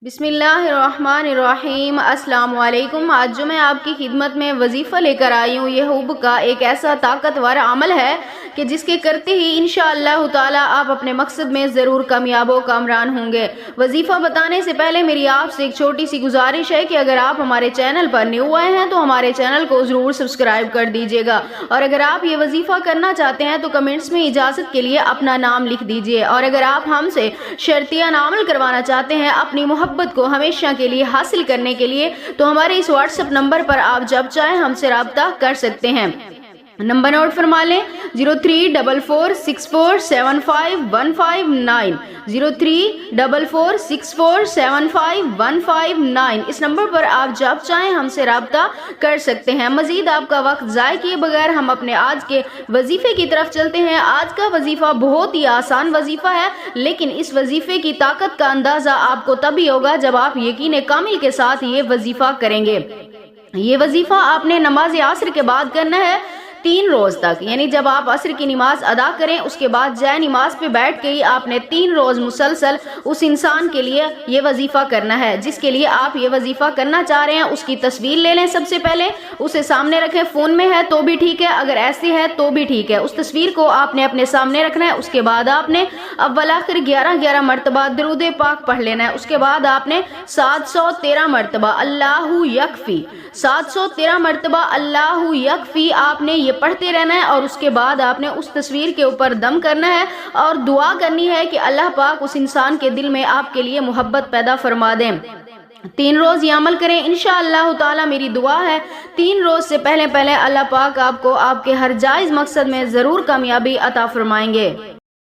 بسم اللہ الرحمن الرحیم۔ السلام علیکم۔ آج جو میں آپ کی خدمت میں وظیفہ لے کر آئی ہوں، یہ حب کا ایک ایسا طاقتور عمل ہے کہ جس کے کرتے ہی انشاءاللہ تعالی آپ اپنے مقصد میں ضرور کامیاب و کامران ہوں گے۔ وظیفہ بتانے سے پہلے میری آپ سے ایک چھوٹی سی گزارش ہے کہ اگر آپ ہمارے چینل پر نیو آئے ہیں تو ہمارے چینل کو ضرور سبسکرائب کر دیجیے گا، اور اگر آپ یہ وظیفہ کرنا چاہتے ہیں تو کمنٹس میں اجازت کے لیے اپنا نام لکھ دیجیے، اور اگر آپ ہم سے شرطیہ عمل کروانا چاہتے ہیں اپنی محبت کو ہمیشہ کے لیے حاصل کرنے کے لیے تو ہمارے اس واٹس ایپ نمبر پر آپ جب چاہیں ہم سے رابطہ کر سکتے ہیں۔ نمبر نوٹ فرما لیں 0344647515 0344647515۔ اس نمبر پر آپ جب چاہیں ہم سے رابطہ کر سکتے ہیں۔ مزید آپ کا وقت ضائع کیے بغیر ہم اپنے آج کے وظیفے کی طرف چلتے ہیں۔ آج کا وظیفہ بہت ہی آسان وظیفہ ہے، لیکن اس وظیفے کی طاقت کا اندازہ آپ کو تبھی ہوگا جب آپ یقین کامل کے ساتھ یہ وظیفہ کریں گے۔ یہ وظیفہ آپ نے نماز عصر کے بعد کرنا ہے 3 روز تک، یعنی جب آپ عصر کی نماز ادا کریں اس کے بعد جائے نماز پہ بیٹھ کے ہی آپ نے 3 روز مسلسل اس انسان کے لیے یہ وظیفہ کرنا ہے جس کے لیے آپ یہ وظیفہ کرنا چاہ رہے ہیں۔ اس کی تصویر لے لیں، سب سے پہلے اسے سامنے رکھیں، فون میں ہے تو بھی ٹھیک ہے، اگر ایسے ہے تو بھی ٹھیک ہے۔ اس تصویر کو آپ نے اپنے سامنے رکھنا ہے۔ اس کے بعد آپ نے اول آخر 11 مرتبہ درود پاک پڑھ لینا ہے۔ اس کے بعد آپ نے 713 مرتبہ اللہ یکفی 713 مرتبہ اللہ یکفی آپ نے یہ پڑھتے رہنا ہے، اور اس کے بعد آپ نے اس تصویر کے اوپر دم کرنا ہے اور دعا کرنی ہے کہ اللہ پاک اس انسان کے دل میں آپ کے لیے محبت پیدا فرما دیں۔ 3 روز یہ عمل کریں انشاءاللہ تعالی۔ میری دعا ہے 3 روز سے پہلے اللہ پاک آپ کو آپ کے ہر جائز مقصد میں ضرور کامیابی عطا فرمائیں گے۔